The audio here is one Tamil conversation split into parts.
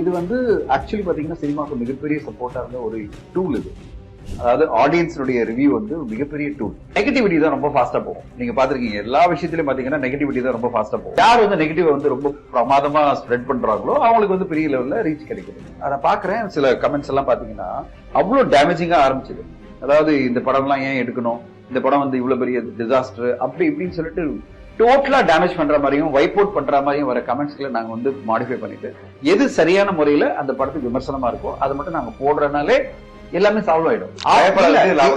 இது வந்து ஆக்சுவலி பாத்தீங்கன்னா சினிமாவுக்கு மிகப்பெரிய சப்போர்ட்டா இருந்த ஒரு டூல் இது. அதாவது ஆடியன்ஸுடைய ரிவ்யூ வந்து மிகப்பெரிய டூல். நெகட்டிவிட்டி தான் ரொம்ப ஃபாஸ்டா போகும். நீங்க பாத்திருக்கீங்க எல்லா விஷயத்திலயும் பாத்தீங்கன்னா நெகட்டிவிட்டி தான் ரொம்ப ஃபாஸ்டா போகும். யார் வந்து நெகட்டிவ் வந்து ரொம்ப பிரமாதமா ஸ்ப்ரெட் பண்றாங்களோ அவங்களுக்கு வந்து பெரிய லெவல்ல ரீச் கிடைக்குது. அதை பாக்குறேன் சில கமெண்ட்ஸ் எல்லாம் பாத்தீங்கன்னா அவ்வளவு டேமேஜிங்கா ஆரம்பிச்சது. அதாவது இந்த படம் எல்லாம் ஏன் எடுக்கணும், இந்த படம் வந்து இவ்வளவு பெரிய டிசாஸ்டர் அப்படி இப்படின்னு சொல்லிட்டு டோட்டலா டேமேஜ் பண்ற மாதிரியும் வைப் அவுட் பண்ற மாதிரியும் வர கமெண்ட்ஸ்களை நாங்க வந்து மாடிஃபை பண்ணிட்டு எது சரியான முறையில அந்த படத்துக்கு விமர்சனமா இருக்கோ அதை மட்டும் நாங்க போடுறதுனாலே எல்லாமே சால்வ் ஆயிடும்.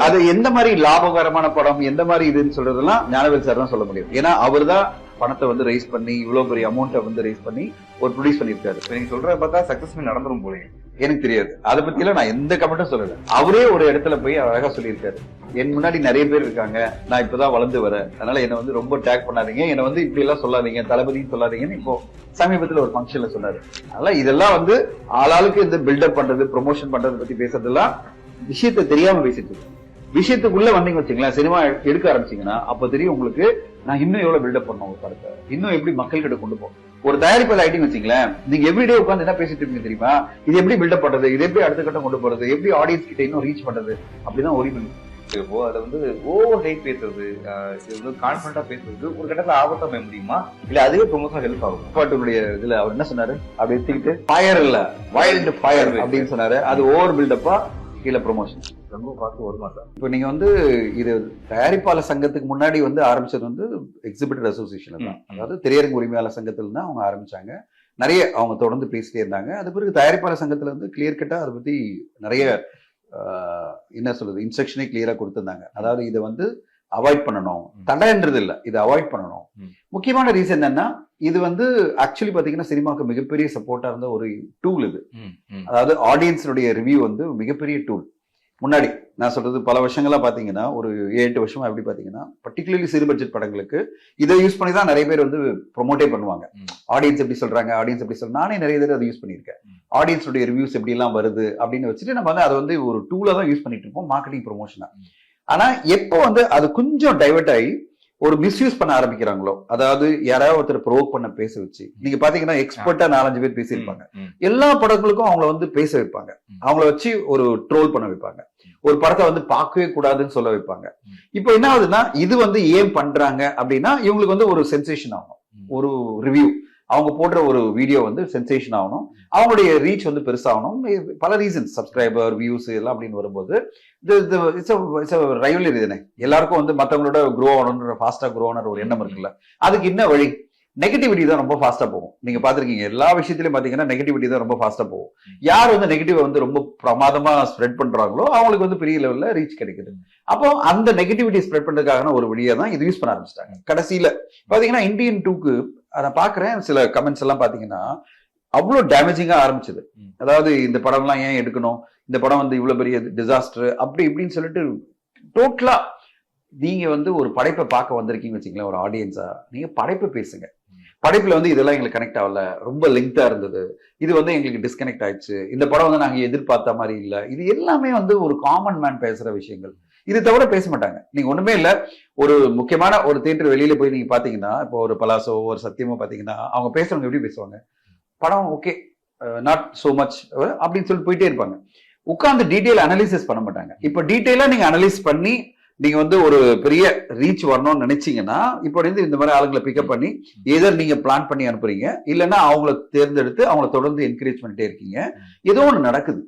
அது எந்த மாதிரி லாபகரமான படம் எந்த மாதிரி இதுன்னு சொல்றதெல்லாம் ஞானவேல் சார் தான் சொல்ல முடியும். ஏன்னா அவர் தான் பணத்தை வந்து ரைஸ் பண்ணி இவ்வளவு பெரிய அமௌண்ட்டை வந்து ரைஸ் பண்ணி ஒரு ப்ரொடியூஸ் பண்ணிருக்காரு. நீங்க சொல்றத பார்த்தா சக்சஸ்ஃபுல் நடந்துரும் போல. எனக்கு தெரியாது, அதை பத்தி எல்லாம் நான் எந்த கமெண்ட்டும் சொல்லல. அவரே ஒரு இடத்துல போய் அழகா சொல்லியிருக்காரு, என் முன்னாடி நிறைய பேர் இருக்காங்க, நான் இப்பதான் வளர்ந்து வரேன், அதனால என்ன வந்து ரொம்ப டேக் பண்ணாதீங்க, என்ன வந்து இப்படி எல்லாம் சொல்லாதீங்க, தளபதியும் சொல்லாதீங்கன்னு இப்போ சமீபத்துல ஒரு ஃபங்க்ஷன்ல சொன்னாரு. அதனால இதெல்லாம் வந்து ஆளாளுக்கு இந்த பில்டப் பண்றது ப்ரொமோஷன் பண்றதை பத்தி பேசுறதெல்லாம் விஷயத்தை தெரியாம பேசிட்டு இருக்கு. விஷயத்துக்குள்ள வந்தீங்க வச்சுங்களேன், சினிமா எடுக்க ஆரம்பிச்சீங்கன்னா அப்ப தெரியும் உங்களுக்கு நான் இன்னும் எவ்வளவு பில்டப் பண்ணணும் ஒரு படத்தை, இன்னும் எப்படி மக்கள் கிட்ட கொண்டு போகும். ஒரு தயாரிப்பாளர் ஆயிட்டீங்க வச்சுங்களேன், நீங்க எவ்ரிடே உட்காந்து என்ன பேசிட்டு இருக்கீங்க தெரியுமா, இது எப்படி பில்டப் பண்றது, இது எப்படி அடுத்த கட்டம் கொண்டு போறது, எப்படி ஆடியன்ஸ் கிட்ட இன்னும் ரீச் பண்றது, அப்படிதான் ஓடி பண்ணி இப்போ அதை வந்து ஓவர் ஹைட் பேசுறது, கான்பிடண்டா பேசுறது ஒரு கட்டத்துல ஆபத்தா போய் முடியுமா, இல்ல அதுவே ப்ரொமோஷன் ஹெல்ப் ஆகும். பாட்டுடைய இதுல அவர் என்ன சொன்னாரு, அப்படி எடுத்துக்கிட்டு ஃபயர் இல்ல வைல்டு ஃபயர் அப்படின்னு சொன்னாரு. அது ஓவர் பில்டப்பா இல்ல ப்ரொமோஷன் ரொம்ப பார்த்து ஒரு மாதம். இப்போ நீங்க வந்து இது தயாரிப்பாளர் சங்கத்துக்கு முன்னாடி வந்து ஆரம்பிச்சது வந்து எக்ஸிபிட்டர் அசோசியேஷன் தான். அதாவது திரையரங்கு உரிமையாளர் சங்கத்துல தான் அவங்க ஆரம்பிச்சாங்க. நிறைய அவங்க தொடர்ந்து பேசிட்டே இருந்தாங்க. அது பிறகு தயாரிப்பாளர் சங்கத்துல வந்து கிளியர் கட்டா அதை பத்தி நிறைய என்ன சொல்றது இன்ஸ்ட்ரக்ஷனே கிளியரா கொடுத்திருந்தாங்க. அதாவது இதை வந்து அவாய்ட் பண்ணணும், தடைன்றது இல்ல, இதை அவாய்ட் பண்ணணும். முக்கியமான ரீசன் என்னன்னா, இது வந்து ஆக்சுவலி பாத்தீங்கன்னா சினிமாவுக்கு மிகப்பெரிய சப்போர்ட்டா இருந்த ஒரு டூல் இது. அதாவது ஆடியன்ஸுடைய ரிவ்யூ வந்து மிகப்பெரிய டூல். முன்னாடி நான் சொல்றது பல வருஷங்களா பாத்தீங்கன்னா ஒரு 7-8 வருஷமா எப்படி பாத்தீங்கன்னா பர்டிகுலர்லி சிறு பட்ஜெட் படங்களுக்கு இதை யூஸ் பண்ணி தான் நிறைய பேர் வந்து ப்ரொமோட்டே பண்ணுவாங்க. ஆடியன்ஸ் எப்படி சொல்றாங்க, ஆடியன்ஸ் எப்படி சொல்றாங்க, நானே நிறைய தடவை அதை யூஸ் பண்ணியிருக்கேன். ஆடியன்ஸுடைய ரிவ்யூஸ் எப்படி எல்லாம் வருது அப்படின்னு வச்சுட்டு நம்ம வந்து அதை வந்து ஒரு டூலா தான் யூஸ் பண்ணிட்டு இருப்போம், மார்க்கெட்டிங் ப்ரொமோஷனா. ஆனா எப்போ வந்து அது கொஞ்சம் டைவர்ட் ஆகி ஒரு மிஸ்யூஸ் பண்ண ஆரம்பிக்கிறாங்களோ, அதாவது யாராவது ஒருத்தர் ப்ரோவோக் பண்ண பேச வச்சு, நீங்க பாத்தீங்கன்னா எக்ஸ்பர்ட்டா 4-5 பேர் பேசியிருப்பாங்க, எல்லா படங்களுக்கும் அவங்கள வந்து பேச வைப்பாங்க, அவங்கள வச்சு ஒரு ட்ரோல் பண்ண வைப்பாங்க, ஒரு படத்தை வந்து பார்க்கவே கூடாதுன்னு சொல்ல வைப்பாங்க. இப்போ என்ன ஆகுதுன்னா, இது வந்து ஏன் பண்றாங்க அப்படின்னா இவங்களுக்கு வந்து ஒரு சென்சேஷன் ஆகணும், ஒரு ரிவ்யூ அவங்க போடுற ஒரு வீடியோ வந்து சென்சேஷன் ஆகணும், அவங்களுடைய ரீச் வந்து பெருசாகணும், பல ரீசன்ஸ் சப்ஸ்கிரைபர் வியூஸ் எல்லாம் அப்படின்னு வரும்போது ரைவலரி தானே, எல்லாருக்கும் வந்து மற்றவங்களோட க்ரோ ஆகணுன்ற ஃபாஸ்டா க்ரோ ஆன ஒரு எண்ணம் இருக்குல்ல. அதுக்கு என்ன வழி, நெகட்டிவிட்டி தான் ரொம்ப ஃபாஸ்டா போகும். நீங்க பாத்திருக்கீங்க எல்லா விஷயத்திலயும் பாத்தீங்கன்னா நெகட்டிவிட்டி தான் ரொம்ப ஃபாஸ்டா போகும். யார் வந்து நெகட்டிவ் வந்து ரொம்ப பிரமாதமா ஸ்ப்ரெட் பண்றாங்களோ அவங்களுக்கு வந்து பெரிய லெவல்ல ரீச் கிடைக்குது. அப்போ அந்த நெகட்டிவிட்டி ஸ்ப்ரெட் பண்றதுக்கான ஒரு வழியா தான் இது யூஸ் பண்ண ஆரம்பிச்சிட்டாங்க. கடைசியில பாத்தீங்கன்னா இந்தியன் 2க்கு நான் பாக்குறேன் சில கமெண்ட்ஸ் எல்லாம் பாத்தீங்கன்னா அவ்வளவு டேமேஜிங்கா ஆரம்பிச்சது. அதாவது இந்த படம் எல்லாம் ஏன் எடுக்கணும், இந்த படம் வந்து இவ்வளவு பெரிய டிசாஸ்டர் அப்படி இப்படின்னு சொல்லிட்டு டோட்டலா நீங்க வந்து ஒரு படைப்பை பார்க்க வந்திருக்கீங்க வச்சுங்களேன், ஒரு ஆடியன்ஸா நீங்க படைப்பை பேசுங்க. படைப்புல வந்து இதெல்லாம் எங்களுக்கு கனெக்ட் ஆகல, ரொம்ப லெங்தா இருந்தது, இது வந்து எங்களுக்கு டிஸ்கனெக்ட் ஆயிடுச்சு, இந்த படம் வந்து நாங்க எதிர்பார்த்த மாதிரி இல்ல, இது எல்லாமே வந்து ஒரு காமன் மேன் பேசுற விஷயங்கள். இது தவிர பேச மாட்டாங்க. நீங்க ஒண்ணுமே இல்ல, ஒரு முக்கியமான ஒரு தியேட்டர் வெளியில போய் நீங்க பாத்தீங்கன்னா, இப்போ ஒரு பலாசோ ஒரு சத்தியமோ பாத்தீங்கன்னா அவங்க பேசுறவங்க எப்படி பேசுவாங்க, படம் ஓகே நாட் சோ மச் அப்படின்னு சொல்லி போயிட்டே இருப்பாங்க. உட்கார்ந்து டீடைல் அனலிசிஸ் பண்ண மாட்டாங்க. இப்ப டீடைலா நீங்க அனலைஸ் பண்ணி நீங்க வந்து ஒரு பெரிய ரீச் வரணும்னு நினைச்சீங்கன்னா இப்போ இந்த மாதிரி ஆளுங்களை பிக்கப் பண்ணி எதர் நீங்க பிளான் பண்ணி அனுப்புறீங்க, இல்லைன்னா அவங்கள தேர்ந்தெடுத்து அவங்கள தொடர்ந்து என்கரேஜ் பண்ணிட்டே இருக்கீங்க. ஏதோ ஒண்ணு நடக்குது.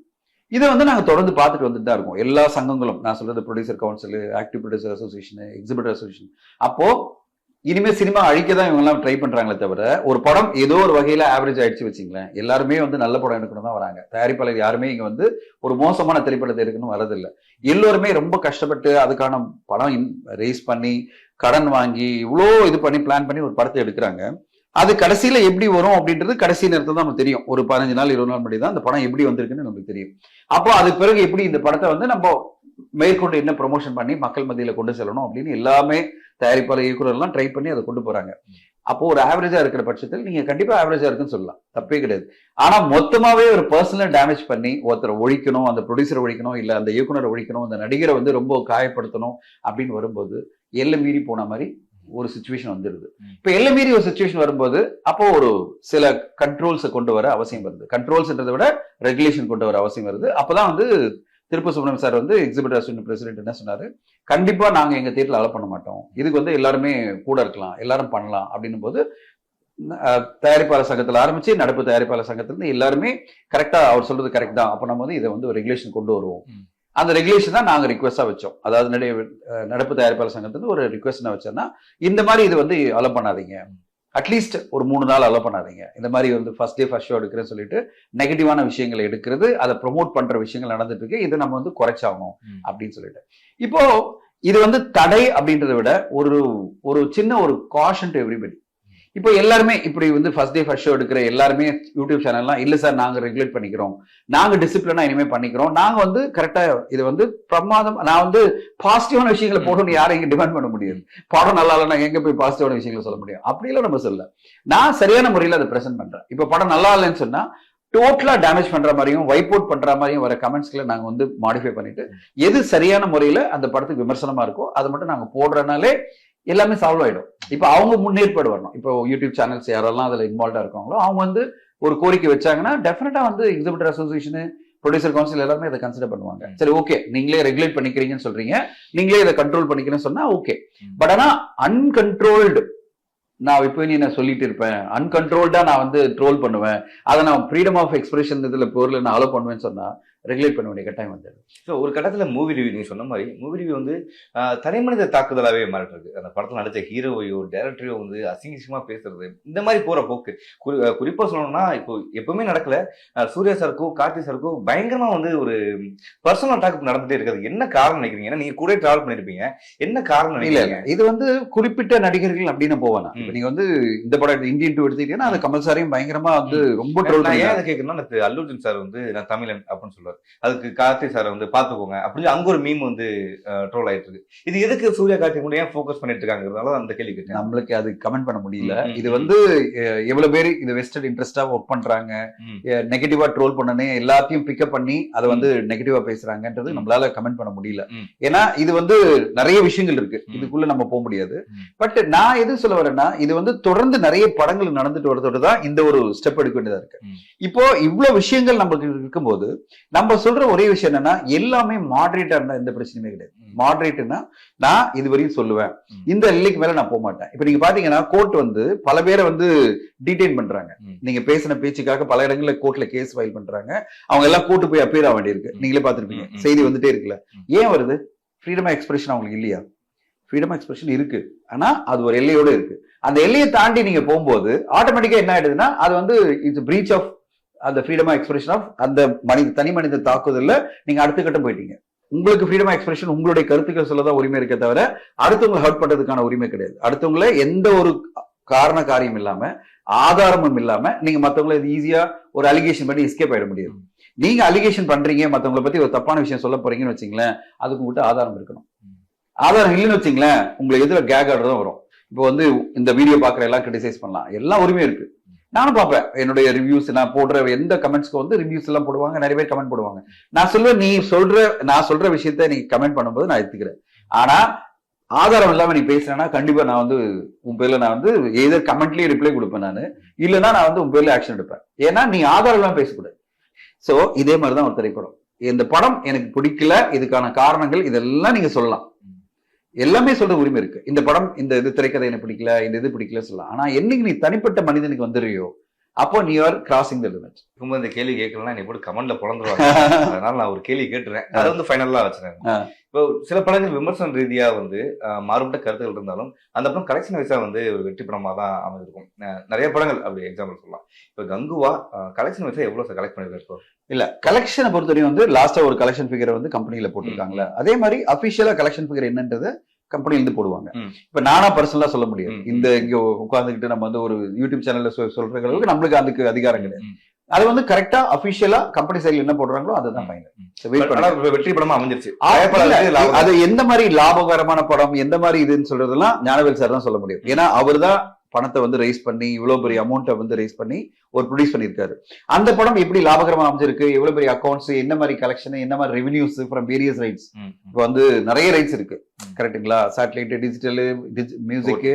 இதை வந்து நாங்க தொடர்ந்து பார்த்துட்டு வந்துட்டு தான் இருக்கோம். எல்லா சங்கங்களும், நான் சொல்றது producer council, active producer association, exhibitor association. அப்போ இனிமே சினிமா அழிக்க தான் இவங்க எல்லாம் ட்ரை பண்றாங்களே தவிர, ஒரு படம் ஏதோ ஒரு வகையில ஆவரேஜ் ஆயிடுச்சு வச்சுங்களேன், எல்லாருமே வந்து நல்ல படம் எடுக்கணும் தான் வராங்க. தயாரிப்பாளர் யாருமே இங்க வந்து ஒரு மோசமான திரைப்படத்தை எடுக்கணும் வரதில்லை. எல்லோருமே ரொம்ப கஷ்டப்பட்டு அதுக்கான படம் ரேஸ் பண்ணி கடன் வாங்கி இவ்வளோ இது பண்ணி பிளான் பண்ணி ஒரு படத்தை எடுக்கிறாங்க. அது கடைசியில எப்படி வரும் அப்படின்றது கடைசி நேரத்துல தான் நமக்கு தெரியும். ஒரு 15 நாள் 20 நாள் முன்னாடி தான் அந்த படம் எப்படி வந்திருக்குன்னு நமக்கு தெரியும். அப்போ அதுக்கு பிறகு எப்படி இந்த படத்தை வந்து நம்ம மேற்கொண்டு என்ன ப்ரொமோஷன் பண்ணி மக்கள் மத்தியில கொண்டு செல்லணும் அப்படின்னு எல்லாமே தயாரிப்பாளர் இயக்குனர் எல்லாம் ட்ரை பண்ணி அதை கொண்டு போறாங்க. அப்போ ஒரு ஆவரேஜா இருக்கிற பட்சத்தில் நீங்க கண்டிப்பா ஆவரேஜா இருக்குன்னு சொல்லலாம், தப்பே கிடையாது. ஆனா மொத்தமாவே ஒரு பர்சனல் டேமேஜ் பண்ணி ஒருத்தரை ஒழிக்கணும், அந்த ப்ரொடியூசரை ஒழிக்கணும், இல்ல அந்த இயக்குனரை ஒழிக்கணும், அந்த நடிகரை வந்து ரொம்ப காயப்படுத்தணும் அப்படின்னு வரும்போது எல்லை மீறி போன மாதிரி ஒரு சுச்சுவேஷன் வந்துருது. இப்ப எல்லை மீறி ஒரு சுச்சுவேஷன் வரும்போது அப்போ ஒரு சில கண்ட்ரோல்ஸை கொண்டு வர அவசியம் வருது. கண்ட்ரோல்ஸ்ன்றதை விட ரெகுலேஷன் கொண்டு வர அவசியம் வருது. அப்பதான் வந்து திருப்பூர் சுப்ரமணியம் சார் வந்து எக்ஸிபிட்டர் அசோசியேஷன் பிரசிடென்ட் என்ன சொன்னாரு, கண்டிப்பா நாங்க எங்க தியேட்டர்ல அலோ பண்ண மாட்டோம், இதுக்கு வந்து எல்லாருமே கூட இருக்கலாம், எல்லாரும் பண்ணலாம் அப்படின்னும் போது தயாரிப்பாளர் சங்கத்துல ஆரம்பிச்சு நடப்பு தயாரிப்பாளர் சங்கத்துல இருந்து எல்லாருமே கரெக்டா அவர் சொல்றது கரெக்ட் தான், அப்ப நம்ம வந்து இதை வந்து ஒரு ரெகுலேஷன் கொண்டு வருவோம். அந்த ரெகுலேஷன் தான் நாங்க ரிக்வெஸ்டா வச்சோம். அதாவது நடப்பு தயாரிப்பாளர் சங்கத்துல ஒரு ரிக்வெஸ்ட் வச்சோம்னா, இந்த மாதிரி இது வந்து அலோ பண்ணாதீங்க, அட்லீஸ்ட் ஒரு 3 நாள் அலோ பண்ணாதீங்க, இந்த மாதிரி வந்து ஃபர்ஸ்ட் டே ஃபர்ஸ்ட் ஷோ எடுக்கிறேன்னு சொல்லிட்டு நெகட்டிவான விஷயங்களை எடுக்கிறது, அதை ப்ரொமோட் பண்ற விஷயங்கள் நடந்துட்டு இருக்கு, இதை நம்ம வந்து குறைச்சாகணும் அப்படின்னு சொல்லிட்டு. இப்போ இது வந்து தடை அப்படின்றத விட ஒரு சின்ன ஒரு காஷன் டு எவ்ரிபடி. இப்போ எல்லாருமே இப்படி வந்து ஃபர்ஸ்ட் டே ஃபர்ஸ்ட் ஷோ எடுக்கிற எல்லாருமே யூடியூப் சேனல்லாம் இல்ல சார் நாங்க ரெகுலேட் பண்ணிக்கிறோம், நாங்க டிசிப்ளினா இனிமே பண்ணிக்கிறோம், நாங்க வந்து கரெக்டா இது வந்து பிரமாதம், நான் வந்து பாசிட்டிவான விஷயங்களை போடணும்னு யாரும் இங்க டிமாண்ட் பண்ண முடியாது. படம் நல்லா இல்லைன்னா எங்க போய் பாசிட்டிவான விஷயங்களை சொல்ல முடியும்? அப்படிலாம் நம்ம சொல்ல, நான் சரியான முறையில் அதை பிரசென்ட் பண்றேன். இப்ப படம் நல்லா இல்லைன்னு சொன்னா டோட்டலா டேமேஜ் பண்ற மாதிரியும் வைப் அவுட் பண்ற மாதிரியும் வர கமெண்ட்ஸ்களை நாங்க வந்து மாடிஃபை பண்ணிட்டு எது சரியான முறையில அந்த படத்துக்கு விமர்சனமா இருக்கோ அதை மட்டும் நாங்க போடுறதுனாலே எல்லாமே சால்வ் ஆயிடும். இப்ப அவங்க முன்னேற்பாடு வரணும். இப்போ யூடியூப் சேனல்ஸ் யாரெல்லாம் அதுல இன்வால்வா இருக்காங்களோ அவங்க வந்து ஒரு கோரிக்கை வச்சாங்கன்னா டெஃபினட்டா வந்து எக்ஸிபிட்டர் அசோசியேஷன், ப்ரொடியூசர் கவுன்சில் எல்லாருமே இதை கன்சிடர் பண்ணுவாங்க. சரி ஓகே, நீங்களே ரெகுலேட் பண்ணிக்கிறீங்கன்னு சொல்றீங்க, நீங்களே இதை கண்ட்ரோல் பண்ணிக்கிறேன்னு சொன்னா ஓகே. பட் ஆனா அன்கண்ட்ரோல்டு நான் ஒப்பீனியனை சொல்லிட்டு இருப்பேன், அன்கண்ட்ரோல்டா நான் வந்து ட்ரோல் பண்ணுவேன், அதை நான் ஃப்ரீடம் ஆஃப் எக்ஸ்பிரஷன் இதுல பொருள் நான் அலோ பண்ணுவேன்னு சொன்னா ரெகுலேட் பண்ண வேண்டிய கட்டாயம் வந்தது. ஸோ ஒரு கட்டத்துல மூவி ரிவ்யூ நீங்க சொன்ன மாதிரி மூவி ரிவ்யூ வந்து தனிமனித தாக்குதலாவே மாறிட்டு இருக்கு. அந்த படத்துல நடிச்ச ஹீரோவையோ டைரக்டரையோ வந்து அசிங்கமா பேசுறது, இந்த மாதிரி போற போக்கு குறிப்பா சொல்லணும்னா இப்போ எப்பவுமே நடக்கல, சூர்யா சாருக்கும் கார்த்தி சாருக்கும் பயங்கரமா வந்து ஒரு பர்சனல் அட்டாக் நடந்துட்டே இருக்காது. என்ன காரணம் நினைக்கிறீங்க? ஏன்னா நீங்க கூட டிராவல் பண்ணிருப்பீங்க, என்ன காரணம் நினைக்கிறீங்க? இது வந்து குறிப்பிட்ட நடிகர்கள் அப்படின்னு போவானா? நீங்க வந்து இந்த படம் இந்தியன் 2 எடுத்துக்கிட்டீங்கன்னா அது கமல் சாரையும் பயங்கரமா வந்து ரொம்ப ட்ரோல். நான் ஏன் அதை கேட்கணும்னா, அல்லு அர்ஜுன் சார் வந்து நான் தமிழன் அப்படின்னு சொல்லுவார், அதுக்கு கார்த்தி சாரை வந்து பாத்துக்கோங்க அப்படின்னு அங்க ஒரு மீம் வந்து ட்ரோல் ஆயிட்டு இருக்கு. இது எதுக்கு சூர்யா கார்த்தி கூட ஏன் ஃபோக்கஸ் பண்ணிட்டு இருக்காங்கிறதால அந்த கேள்வி கேட்டேன். நம்மளுக்கு அது கமெண்ட் பண்ண முடியல. இது வந்து எவ்வளவு பேர் இது வெஸ்டட் இன்ட்ரெஸ்டா ஒர்க் பண்றாங்க, நெகட்டிவா ட்ரோல் பண்ணனே எல்லாத்தையும் பிக்கப் பண்ணி அதை வந்து நெகட்டிவா பேசுறாங்கன்றது நம்மளால கமெண்ட் பண்ண முடியல. ஏன்னா இது வந்து நிறைய விஷயங்கள் இருக்கு, இதுக்குள்ள நம்ம போக முடியாது. பட் நான் எது சொல்ல வரேன்னா, இது வந்து தொடர்ந்து நிறைய படங்கள் நடந்துட்டு வரதோடு தான் இந்த ஒரு ஸ்டெப் எடுக்க வேண்டியதா இருக்கு. இப்போ இவ்வளவு விஷயங்கள் நமக்கு இருக்கும்போது நம்ம சொல்ற ஒரே விஷயம் என்னன்னா, எல்லாமே மாடரேட்டா இருந்தா எந்த பிரச்சனையுமே கிடையாது. மாடரேட்னா நான் இதுவரையும் சொல்லுவேன், இந்த எல்லைக்கு மேல நான் போக மாட்டேன். இப்ப நீங்க பாத்தீங்கன்னா கோர்ட் வந்து பல பேரை வந்து டீடைன் பண்றாங்க, நீங்க பேசின பேச்சுக்காக பல இடங்கள்ல கோர்ட்ல கேஸ் ஃபைல் பண்றாங்க, அவங்க எல்லாம் கோர்ட்டு போய் அப்பீர் ஆக வேண்டியிருக்கு. நீங்களே பாத்துருப்பீங்க, செய்தி வந்துட்டே இருக்குல்ல. ஏன் வருது? ஃப்ரீடம் ஆஃப் எக்ஸ்பிரஷன் அவங்களுக்கு இல்லையா? ஃப்ரீடம் ஆஃப் எக்ஸ்பிரஷன் இருக்கு, ஆனா அது ஒரு எல்லையோட இருக்கு. அந்த எல்லையை தாண்டி நீங்க போகும்போது ஆட்டோமேட்டிக்கா என்ன ஆயிடுதுன்னா, அது வந்து இட்ஸ் பிரீச் ஆஃப் அந்த ஃப்ரீடம் ஆஃப் எக்ஸ்பிரஷன் ஆஃப் அந்த தனி மனித தாக்குதல்ல நீங்க அடுத்த கட்டம் போயிட்டீங்க. உங்களுக்கு ஃப்ரீடம் ஆஃப் எக்ஸ்பிரஷன் உங்களுடைய கருத்துக்கள் சொல்லதான் உரிமை இருக்க தவிர அடுத்தவங்களை ஹர்ட் பண்றதுக்கான உரிமை கிடையாது. அடுத்தவங்களை எந்த ஒரு காரண காரியம் இல்லாம ஆதாரமும் இல்லாம நீங்க மத்தவங்களை ஈஸியா ஒரு அலிகேஷன் பண்ணி எஸ்கேப் ஆயிட முடியாது. நீங்க அலிகேஷன் பண்றீங்க, மத்தவங்களை பத்தி ஒரு தப்பான விஷயம் சொல்ல போறீங்கன்னு வச்சுங்களேன், அதுக்கு உங்கள்கிட்ட ஆதாரம் இருக்கணும். ஆதாரம் இல்லைன்னு வச்சுங்களேன், உங்களுக்கு எதிர கேக் ஆர்டர் தான் வரும். இப்போ வந்து இந்த வீடியோ பாக்குற எல்லாம் கிரிட்டிசைஸ் பண்ணலாம், எல்லாம் உரிமை இருக்கு. நானும் பார்ப்பேன் என்னுடைய ரிவ்யூஸ், நான் போடுற எந்த கமெண்ட்ஸ்க்கு வந்து ரிவ்யூஸ் எல்லாம் போடுவாங்க, நிறைய பேர் கமெண்ட் போடுவாங்க. நான் சொல்லுவேன், நான் சொல்ற விஷயத்த நீ கமெண்ட் பண்ணும்போது நான் எடுத்துக்கிறேன். ஆனா ஆதாரம் இல்லாம நீ பேசுறேன்னா கண்டிப்பா நான் வந்து உன் பேர்ல நான் வந்து ஏதோ கமெண்ட்லயே ரிப்ளை கொடுப்பேன் நானு, இல்லைன்னா நான் வந்து உன் பேர்ல ஆக்ஷன் எடுப்பேன். ஏன்னா நீ ஆதாரம் எல்லாம் பேசக்கூடாது. சோ இதே மாதிரிதான் ஒரு திரைப்படம். இந்த படம் எனக்கு பிடிக்கல, இதுக்கான காரணங்கள் இதெல்லாம் நீங்க சொல்லலாம், எல்லாமே சொல்ற உரிமை இருக்கு. இந்த படம் இந்த இது திரைக்கதை எனக்கு பிடிக்கல, இந்த இது பிடிக்கல சொல்லலாம். ஆனா என்னைக்கு நீ தனிப்பட்ட மனிதனுக்கு வந்துடுறியோ அப்போ நீ ஆர் கிராசிங் தி லிமிட். ரொம்ப இந்த கேள்வி கேட்கலாம், நீ போட்டு கமெண்ட்ல புலந்துருவாங்க. அதனால நான் ஒரு கேள்வி கேட்டுறேன், அதை வந்து ஃபைனலா வச்சிருக்கேன். இப்போ சில படங்கள் விமர்சன ரீதியா வந்து மாறுபட்ட கருத்துகள் இருந்தாலும் அந்த படம் கலெக்ஷன் வைஸா வந்து ஒரு வெற்றி படமா தான் அமைஞ்சிருக்கும். நிறைய படங்கள் அப்படி எக்ஸாம்பிள் சொல்லலாம். இப்போ கங்குவா கலெக்ஷன் வைஸா எவ்வளவு கலெக்ட் பண்ணிருக்கோம்? இல்ல கலெக்ஷனை பொறுத்தவரையும் வந்து லாஸ்டா ஒரு கலெக்ஷன் ஃபிகரை வந்து கம்பெனியில போட்டிருக்காங்களா, அதே மாதிரி அபிஷியலா கலெக்ஷன் ஃபிகர் என்னன்றது கம்பெனில இருந்து போடுவாங்க. இப்ப நானா பர்சனலா சொல்ல முடியாது, இந்த இங்க உட்கார்ந்துகிட்டு நம்ம வந்து ஒரு யூடியூப் சேனல்ல சொல்ற அளவுக்கு நம்மளுக்கு அதுக்கு அதிகாரம் கிடையாது. அது வந்து கரெக்டா அபிஷியலா கம்பெனி சைடுல என்ன போடுறாங்களோ அதுதான் ஃபைனல். வெற்றி படமா அமைஞ்சிருச்சு. அது எந்த மாதிரி லாபகரமான படம், எந்த மாதிரி இதுன்னு சொல்றதெல்லாம் ஞானவேல் சார் தான் சொல்ல முடியும். ஏன்னா அவர் தான் பணத்தை வந்து ரைஸ் பண்ணி இவ்வளவு பெரிய அமௌண்ட்டை வந்து ரைஸ் பண்ணி ஒரு ப்ரொடியூஸ் பண்ணியிருக்காரு. அந்த படம் எப்படி லாபகரமா அமைஞ்சிருக்கு, எவ்வளவு பெரிய அக்கௌண்ட்ஸ், என்ன மாதிரி கலெக்ஷன், என்ன மாதிரி ரெவன்யூஸ் ஃப்ரம் வேரியஸ் ரைட்ஸ். இப்போ வந்து நிறைய ரைட்ஸ் இருக்கு கரெக்டுங்களா, சேட்டலைட், டிஜிட்டல், மியூசிக்,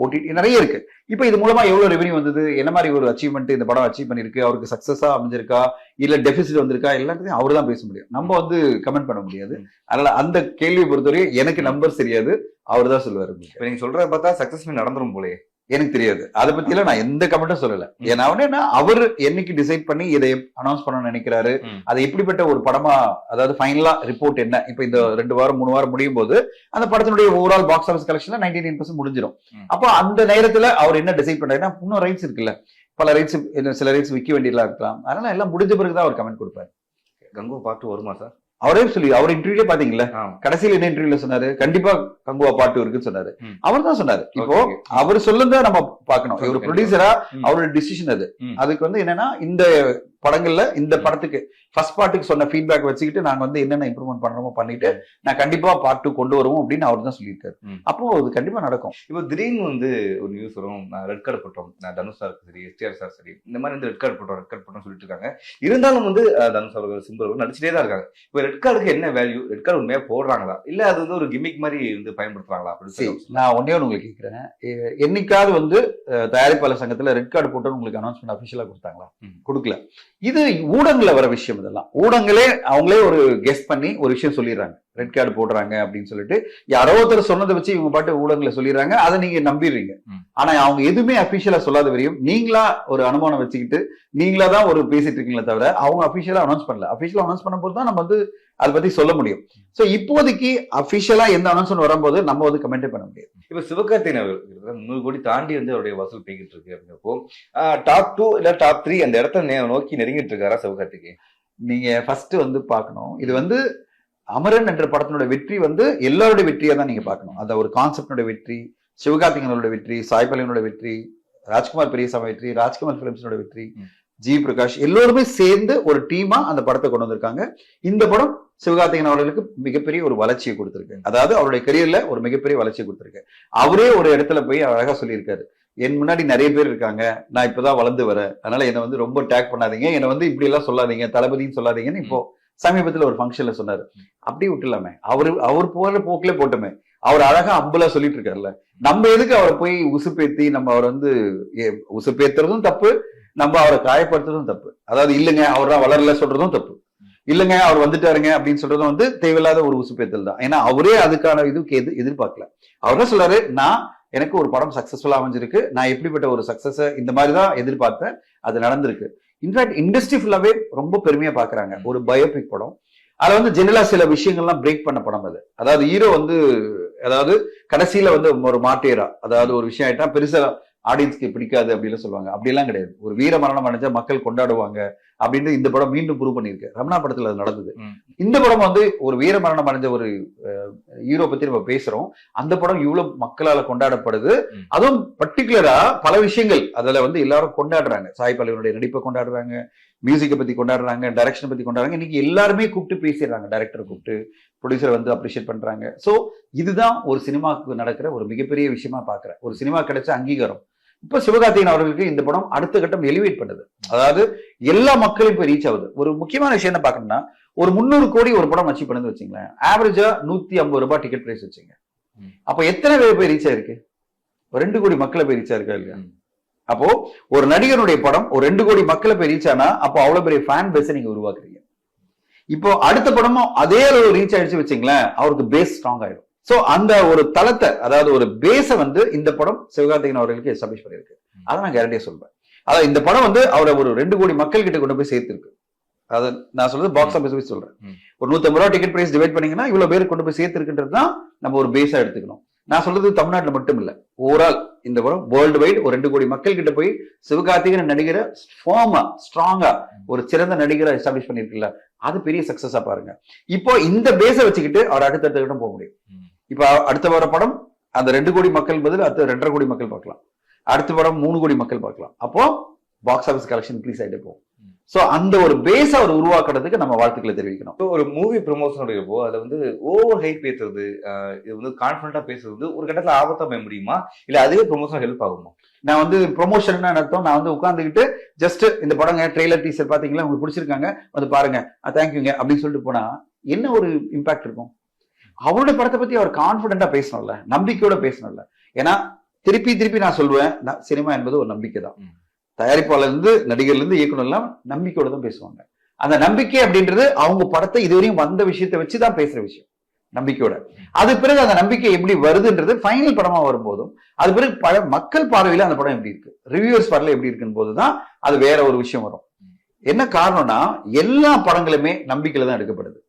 ஓடிடி நிறைய இருக்கு. இப்போ இது மூலமா எவ்வளவு ரெவன்யூ வந்தது, என்ன மாதிரி ஒரு அச்சீவ்மெண்ட் இந்த படம் அச்சீவ் பண்ணிருக்கு, அவருக்கு சக்சஸா அமைஞ்சிருக்கா இல்ல டெபிசிட் வந்திருக்கா, எல்லாத்தையும் அவரு தான் பேச முடியும், நம்ம வந்து கமெண்ட் பண்ண முடியாது. அதனால அந்த கேள்வியை பொறுத்தவரை எனக்கு நம்பர் தெரியாது, அவர் தான் சொல்லுவாரு. இப்ப நீங்க சொல்றத பார்த்தா சக்சஸ்ஃபுல் நடந்துரும் போலே. எனக்கு தெரியாது, அதை பத்தி எல்லாம் நான் எந்த கமெண்ட்டும் சொல்லல. ஏன்னா அவர் என்னைக்கு டிசைட் பண்ணி இதை அனௌன்ஸ் பண்ண நினைக்கிறாரு, அது எப்படிப்பட்ட ஒரு படமா, அதாவது ஃபைனலா ரிப்போர்ட் என்ன, இப்ப இந்த 2 வாரம் 3 வாரம் முடியும் போது அந்த படத்தினுடைய ஓவரால் பாக்ஸ் ஆஃபீஸ் கலெக்ஷன்ல 99% முடிஞ்சிடும். அப்போ அந்த நேரத்துல அவர் என்ன டிசைட் பண்றாருன்னா, இன்னும் ரைட்ஸ் இருக்குல்ல, பல ரைட்ஸ், சில ரைட்ஸ் விற்க வேண்டியதா இருக்கலாம், அதனால எல்லாம் முடிஞ்ச பிறகுதான் அவர் கமெண்ட் கொடுப்பாரு. கங்குவா பார்ட் 2 வருமா சார்? அவரே சொல்லி, அவர் இன்டர்வியூலே பாத்தீங்களா, கடைசியில் என்ன இன்டர்வியூல சொன்னாரு, கண்டிப்பா கங்குவா பார்ட் 2 இருக்குன்னு சொன்னாரு. அவர் தான் சொன்னாரு. இப்போ அவர் சொல்லுங்க நம்ம பாக்கணும், இவர் ப்ரொடியூசரா அவரோட டிசிஷன் அது. அதுக்கு வந்து என்னன்னா, இந்த படங்கள்ல இந்த படத்துக்கு ஃபர்ஸ்ட் பார்ட்டுக்கு சொன்ன ஃபீட்பேக் வச்சுக்கிட்டு நாங்க வந்து என்னென்ன இம்ப்ரூவ்மெண்ட் பண்றோமோ பண்ணிட்டு நான் கண்டிப்பா பார்ட் 2 கொண்டு வருவோம் அப்படின்னு அவர் தான் சொல்லியிருக்காரு. அப்போ அது கண்டிப்பா நடக்கும். இப்போ திடீர்னு வந்து ஒரு நியூஸ் வரும், ரெட் கார்டு போட்டோம், தனுஷ் சார் சரி, எஸ்டிஆர் சார் சரி, இந்த மாதிரி வந்து ரெட் கார்டு போட்டோம் சொல்லிட்டு இருக்காங்க. இருந்தாலும் வந்து தனுஷ் அவர்கள், சிம்பு அவர்கள் நடிச்சுட்டே தான் இருக்காங்க. இப்போ ரெட் கார்டுக்கு என்ன வேல்யூ, ரெட் கார்டு உண்மையா போடுறாங்களா இல்ல அது வந்து ஒரு கிமிக் மாதிரி வந்து பயன்படுத்துறாங்களா அப்படின்னு நான் ஒன்னே ஒன்று உங்களுக்கு கேட்கிறேன், என்னைக்காவது வந்து தயாரிப்பாளர் சங்கத்துல ரெட் கார்டு போட்டோன்னு உங்களுக்கு அனௌன்ஸ்மெண்ட் அபிஷியலா கொடுத்தாங்களா? கொடுக்கல. இது ஊடகங்கள்ல வர விஷயம், இதெல்லாம் ஊடகங்களே அவங்களே ஒரு கெஸ் பண்ணி ஒரு விஷயம் சொல்லிடுறாங்க, ரெட் கார்டு போடுறாங்க அப்படின்னு சொல்லிட்டு யாரோ ஒருத்தர் சொன்னதை வச்சு இவங்க பாட்டு ஊடகங்களை சொல்லிடுறாங்க, அதை நீங்க நம்பிடுறீங்க. ஆனா அவங்க எதுவுமே அபிஷியலா சொல்லாத வரையும் நீங்களா ஒரு அனுமானம் வச்சுக்கிட்டு நீங்களா தான் ஒரு பேசிட்டு இருக்கீங்களே தவிர அவங்க அபிஷியலா அனௌன்ஸ் பண்ணல. அபிஷியலா அனௌன்ஸ் பண்ணும்போது தான் நம்ம வந்து அதை பத்தி சொல்ல முடியும். சோ இப்போதைக்கு அபிஷியலா எந்த அனௌன்ஸ்மெண்ட் வரும்போது நம்ம வந்து கமெண்டே பண்ண முடியாது. இப்ப சிவகார்த்திகேயன் அவர்கள் 300 கோடி தாண்டி வந்து அவருடைய வசூல் போய்கிட்டு இருக்கு அப்படிங்கிறப்போ டாப் 2 இல்ல டாப் 3 அந்த இடத்த நோக்கி நெருங்கிட்டு இருக்காரா சிவகார்த்திகேயன்? நீங்க ஃபர்ஸ்ட் வந்து பார்க்கணும், இது வந்து அமரன் என்ற படத்தினுடைய வெற்றி வந்து எல்லாருடைய வெற்றியா தான் நீங்க பார்க்கணும். அந்த ஒரு கான்செப்டோட வெற்றி, சிவகார்த்திகேயனோட வெற்றி, சாய் பல்லவனோட வெற்றி, ராஜ்குமார் பெரியசாமி வெற்றி, ராஜ்குமார் பிலிம்ஸோட வெற்றி, ஜி பிரகாஷ், எல்லோருமே சேர்ந்து ஒரு டீமா அந்த படத்தை கொண்டு வந்திருக்காங்க. இந்த படம் சிவகார்த்திகேயன் அவர்களுக்கு மிகப்பெரிய ஒரு வளர்ச்சியை கொடுத்திருக்கு. அதாவது அவருடைய கரியர்ல ஒரு மிகப்பெரிய வளர்ச்சியை கொடுத்திருக்கு. அவரே ஒரு இடத்துல போய் அழகா சொல்லியிருக்காரு, என் முன்னாடி நிறைய பேர் இருக்காங்க, நான் இப்பதான் வளர்ந்து வரேன், அதனால என்னை வந்து ரொம்ப டேக் பண்ணாதீங்க, என்னை வந்து இப்படி எல்லாம் சொல்லாதீங்க, தளபதினு சொல்லாதீங்கன்னு இப்போ சமீபத்துல ஒரு ஃபங்க்ஷன்ல சொன்னாரு. அப்படி விட்டுலாமே, அவர் போற போக்குல போட்டோமே, அவர் அழகா அம்புலா சொல்லிட்டு இருக்காருல்ல, நம்ம எதுக்கு அவரை போய் உசுப்பேத்தி நம்ம அவரை வந்து உசுப்பேத்துறதும் தப்பு, நம்ம அவரை காயப்படுத்துறதும் தப்பு. அதாவது இல்லைங்க அவர் தான் வளரல சொல்றதும் தப்பு, இல்லைங்க அவர் வந்துட்டாருங்க அப்படின்னு சொல்றதும் வந்து தேவையில்லாத ஒரு உசுப்பேத்தல் தான். ஏன்னா அவரே அதுக்கான இதுக்கு எதிர்பார்க்கல. அவர் தான் சொல்றாரு, எனக்கு ஒரு படம் சக்சஸ்ஃபுல்லா அமைஞ்சிருக்கு, நான் எப்படிப்பட்ட ஒரு சக்சஸ் இந்த மாதிரிதான் எதிர்பார்த்தேன், அது நடந்திருக்கு. இன்ஃபேக்ட் இண்டஸ்ட்ரி ஃபுல்லாவே ரொம்ப பெருமையா பாக்குறாங்க. ஒரு பயோபிக் படம், அதுல வந்து ஜெனரலா சில விஷயங்கள்லாம் பிரேக் பண்ண படம் அது. அதாவது ஹீரோ வந்து அதாவது கடைசியில வந்து ஒரு மாட்டேரா, அதாவது ஒரு விஷயம் ஆயிட்டா பெருசா ஆடியன்ஸ்க்கு பிடிக்காது அப்படின்னு சொல்லுவாங்க. அப்படிலாம் கிடையாது. ஒரு வீர மரணம் அடைஞ்சா மக்கள் கொண்டாடுவாங்க அப்படின்னு இந்த படம் மீண்டும் ப்ரூவ் பண்ணிருக்கு. ரமணா படத்துல அது நடந்தது. இந்த படம் வந்து ஒரு வீர மரணம் அடைஞ்ச ஒரு ஹீரோ பத்தி நம்ம பேசுறோம், அந்த படம் இவ்வளவு மக்களால கொண்டாடப்படுது. அதுவும் பர்டிகுலரா பல விஷயங்கள் அதுல வந்து எல்லாரும் கொண்டாடுறாங்க. சாய் பல்லவனுடைய நடிப்பை கொண்டாடுறாங்க, மியூசிக்கை பத்தி கொண்டாடுறாங்க, டைரக்ஷனை பத்தி கொண்டாடுறாங்க. இன்னைக்கு எல்லாருமே கூப்பிட்டு பேசிடுறாங்க, டைரக்டரை கூப்பிட்டு, ப்ரொடியூசரை வந்து அப்ரிஷியேட் பண்றாங்க. சோ இதுதான் ஒரு சினிமாவுக்கு நடக்கிற ஒரு மிகப்பெரிய விஷயமா பாக்குறேன், ஒரு சினிமா கிடைச்ச அங்கீகாரம். இப்ப சிவகார்த்திகேயன் அவர்களுக்கு இந்த படம் அடுத்த கட்டம் எலிவேட் பண்ணுது. அதாவது எல்லா மக்களும் போய் ரீச் ஆகுது. ஒரு முக்கியமான விஷயம் என்ன பாக்கணும்னா, ஒரு 300 கோடி ஒரு படம் அச்சீவ் பண்ணுது வச்சுங்களேன், ஆவரேஜா 150 ரூபாய் டிக்கெட் பிரைஸ் வச்சுங்க. அப்ப எத்தனை பேர் போய் ரீச் ஆயிருக்கு? 2 கோடி மக்களை போய் ரீச் ஆயிருக்கா இல்லையா? அப்போ ஒரு நடிகனுடைய படம் ஒரு 2 கோடி மக்களை போய் ரீச் ஆனா அப்போ அவ்வளவு பெரிய ஃபேன் பேஸை நீங்க உருவாக்குறீங்க. இப்போ அடுத்த படமும் அதே அளவு ரீச் ஆயிடுச்சு வச்சுங்களேன், அவருக்கு பேஸ் ஸ்ட்ராங் ஆயிடும். சோ அந்த ஒரு தளத்தை, அதாவது ஒரு பேஸ வந்து இந்த படம் சிவகார்த்திகேயன் அவர்களுக்கு எஸ்டாப்ளிஷ் பண்ணிருக்கு. அதை நான் கேரண்டியா சொல்றேன். அதாவது இந்த படம் வந்து அவரை ஒரு 2 கோடி மக்கள் கிட்ட கொண்டு போய் சேர்த்திருக்கு. அது நான் சொல்றது பாக்ஸ் ஆஃபீஸ் சொல்றேன். ஒரு 150 ரூபாய் டிக்கெட் பிரைஸ் டிவைட் பண்ணீங்கன்னா இவ்வளவு பேர் கொண்டு போய் சேர்த்திருக்குன்றது தான் நம்ம ஒரு பேஸா எடுத்துக்கணும். நான் சொல்றது தமிழ்நாட்டுல மட்டும் இல்ல, ஓவரால் இந்த படம் வேர்ல்டு வைட் ஒரு 2 கோடி மக்கள் கிட்ட போய் சிவகார்த்திகேயன் நடிகரை ஃபார்மா ஸ்ட்ராங்கா ஒரு சிறந்த நடிகரை எஸ்டாப்ளிஷ் பண்ணிருக்குல்ல, அது பெரிய சக்சஸா பாருங்க. இப்போ இந்த பேஸ வச்சுக்கிட்டு அவர் அடுத்த கட்டம் போக முடியும். இப்ப அடுத்த வர படம் அந்த 2 கோடி மக்கள் பதில் அடுத்த 2.5 கோடி மக்கள் பார்க்கலாம், அடுத்த படம் 3 கோடி மக்கள் பார்க்கலாம். அப்போ பாக்ஸ் ஆஃபீஸ் கலெக்ஷன் இன்க்ரீஸ் ஆயிட்டே போகும். சோ அந்த ஒரு பேஸ அவர் உருவாக்குறதுக்கு நம்ம வாழ்த்துக்களை தெரிவிக்கணும். ஒரு மூவி ப்ரொமோஷன் இருப்போ அதை வந்து ஓவர் ஹைப் பேசுறது, இது வந்து கான்பிடண்டா பேசுறது ஒரு கட்டத்துல ஆபத்தா போய் முடியுமா, இல்ல அதுவே ப்ரொமோஷன் ஹெல்ப் ஆகுமா? நான் வந்து ப்ரொமோஷன் அர்த்தம் நான் வந்து உட்காந்துக்கிட்டு ஜஸ்ட் இந்த படங்க ட்ரெய்லர் டீசர் பாத்தீங்களா உங்களுக்கு பிடிச்சிருக்காங்க வந்து பாருங்க தேங்க்யூங்க அப்படின்னு சொல்லிட்டு போனா என்ன ஒரு இம்பாக்ட் இருக்கும்? அவருடைய படத்தை பத்தி அவர் கான்பிடென்டா பேசணும்ல, நம்பிக்கையோட பேசணும்ல. ஏன்னா திருப்பி நான் சொல்லுவேன், சினிமா என்பது ஒரு நம்பிக்கை தான். தயாரிப்பாளர் இருந்து நடிகர்ல இருந்து இயக்குனர் எல்லாம் நம்பிக்கையோட தான் பேசுவாங்க. அந்த நம்பிக்கை அப்படின்றது அவங்க படத்தை இதுவரையும் வந்த விஷயத்தை வச்சுதான் பேசுற விஷயம், நம்பிக்கையோட. அது பிறகு அந்த நம்பிக்கை எப்படி வருதுன்றது ஃபைனல் படமா வரும்போதும், அது பிறகு மக்கள் பார்வையில அந்த படம் எப்படி இருக்கு, ரிவ்யூவர்ஸ் பார்வையில எப்படி இருக்குன்னு போதுதான் அது வேற ஒரு விஷயம் வரும். என்ன காரணம்னா எல்லா படங்களுமே நம்பிக்கையில தான் எடுக்கப்படுது.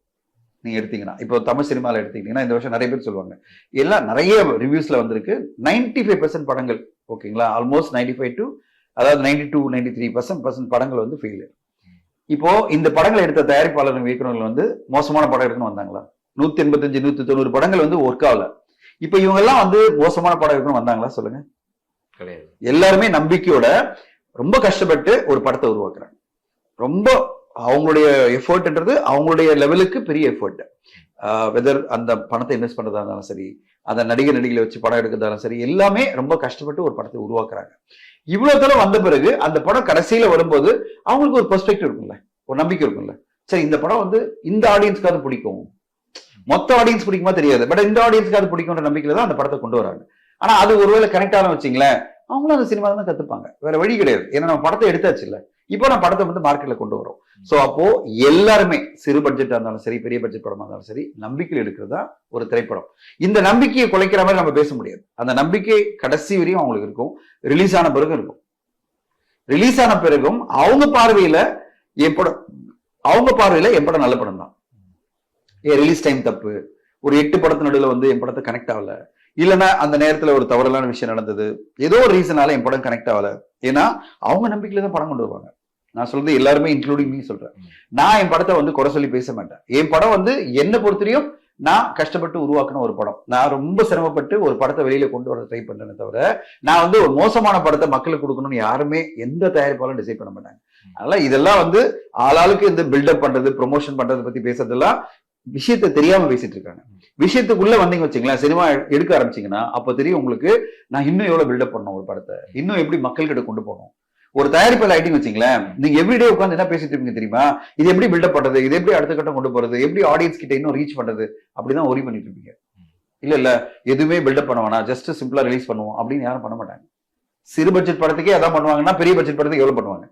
நீங்க எடுத்தீங்கன்னா இப்போ தமிழ் சினிமால எடுத்தீங்கன்னா இந்த வருஷம் நிறைய பேர் சொல்லுவாங்க, எல்லாம் நிறைய ரிவ்யூஸ்ல வந்திருக்கு 95% படங்கள், ஓகேங்களா, ஆல்மோஸ்ட் 95 to அதாவது 92-93% படங்கள் வந்து ஃபெயிலியர். இப்போ இந்த படங்களை எடுத்த தயாரிப்பாளர்கள் இயக்குநர்கள் வந்து மோசமான படம் எடுக்கணும் வந்தாங்களா? 185-190 படங்கள் வந்து ஒர்க் ஆகல. இப்ப இவங்க எல்லாம் வந்து மோசமான படம் எடுக்கணும் வந்தாங்களா சொல்லுங்க? கிடையாது. எல்லாருமே நம்பிக்கையோட ரொம்ப கஷ்டப்பட்டு ஒரு படத்தை உருவாக்குறாங்க. ரொம்ப அவங்களுடைய எஃபர்ட்ன்றது அவங்களுடைய லெவலுக்கு பெரிய எஃபர்ட். வெதர் அந்த பணத்தை இன்வெஸ்ட் பண்றதா இருந்தாலும் சரி, அந்த நடிகளை வச்சு படம் எடுக்கிறதாலும் சரி, எல்லாமே ரொம்ப கஷ்டப்பட்டு ஒரு படத்தை உருவாக்குறாங்க. இவ்வளவு தூரம் வந்த பிறகு அந்த படம் கடைசியில வரும்போது அவங்களுக்கு ஒரு பெர்ஸ்பெக்டிவ் இருக்கும்ல, ஒரு நம்பிக்கை இருக்கும்ல. சரி, இந்த படம் வந்து இந்த ஆடியன்ஸ்க்காவது பிடிக்கும், மொத்த ஆடியன்ஸ் பிடிக்குமா தெரியாது, பட் இந்த ஆடியன்ஸ்க்காவது பிடிக்கும்ன்ற நம்பிக்கையில தான் அந்த படத்தை கொண்டு வராங்க. ஆனா அது ஒருவேளை கனெக்ட் ஆகலாம் வச்சுங்களேன், அவங்களும் அந்த சினிமா தான் கத்துப்பாங்க, வேற வழி கிடையாது. ஏன்னா நம்ம படத்தை எடுத்தாச்சு இல்ல, இப்போ நம்ம படத்தை வந்து மார்க்கெட்ல கொண்டு வரோம். சோ அப்போ எல்லாருமே சிறு பட்ஜெட்டா இருந்தாலும் சரி, பெரிய பட்ஜெட் படமா இருந்தாலும் சரி, நம்பிக்கையில் எடுக்கிறதா ஒரு திரைப்படம். இந்த நம்பிக்கையை குலைக்கிற மாதிரி நம்ம பேச முடியாது. அந்த நம்பிக்கை கடைசி வரையும் அவங்களுக்கு இருக்கும், ரிலீஸ் ஆன பிறகும் இருக்கும். ரிலீஸ் ஆன பிறகும் அவங்க பார்வையில என் படம் நல்ல படம் தான். ரிலீஸ் டைம் தப்பு, ஒரு 8 படத்து நடுவில் வந்து என் படத்தை கனெக்ட் ஆகல, இல்லைன்னா அந்த நேரத்துல ஒரு தவறான விஷயம் நடந்தது, ஏதோ ஒரு ரீசனால என் படம் கனெக்ட் ஆகல. ஏன்னா அவங்க நம்பிக்கையில தான் படம் கொண்டு வருவாங்க. நான் சொல்றது எல்லாருமே இன்க்ளூடிங் மீ சொல்றேன். நான் என் படத்தை வந்து குறை சொல்லி பேச மாட்டேன். என் படம் வந்து என்ன பொறுத்தவரையும் நான் கஷ்டப்பட்டு உருவாக்கின ஒரு படம். நான் ரொம்ப சிரமப்பட்டு ஒரு படத்தை வெளியில கொண்டு வர ட்ரை பண்றேனே தவிர, நான் வந்து ஒரு மோசமான படத்தை மக்களுக்கு கொடுக்கணும்னு யாருமே எந்த தயாரிப்பாலும் டிசைட் பண்ண மாட்டாங்க. அதனால இதெல்லாம் வந்து ஆளாளுக்கு இந்த பில்டப் பண்றது, ப்ரொமோஷன் பண்றதை பத்தி பேசுறதெல்லாம் விஷயத்தை தெரியாம பேசிட்டு இருக்காங்க. விஷயத்துக்குள்ள வந்தீங்க வச்சுங்களேன், சினிமா எடுக்க ஆரம்பிச்சீங்கன்னா அப்ப தெரியும் உங்களுக்கு, நான் இன்னும் எவ்வளவு பில்டப் பண்ணணும் ஒரு படத்தை, இன்னும் எப்படி மக்கள்கிட்ட கொண்டு போகணும். ஒரு தயாரிப்பாளர் ஆயிட்டீங்க வச்சுங்களேன், நீங்க எவ்ரிடே உட்காந்து என்ன பேசிட்டு இருக்கீங்க தெரியுமா, இது எப்படி பில்டப் பண்றது, இது எப்படி அடுத்த கட்டம் கொண்டு போறது, எப்படி ஆடியன்ஸ் கிட்ட இன்னும் ரீச் பண்றது, அப்படிதான் ஒரி பண்ணிட்டு இருப்பீங்க. இல்ல எதுவுமே பில்டப் பண்ண வேணாம், ஜஸ்ட் சிம்பிளா ரிலீஸ் பண்ணுவோம் அப்படின்னு யாரும் பண்ண மாட்டாங்க. சிறு பட்ஜெட் படத்துக்கே அதான் பண்ணுவாங்கன்னா பெரிய பட்ஜெட் படத்துக்கு எவ்வளவு பண்ணுவாங்க?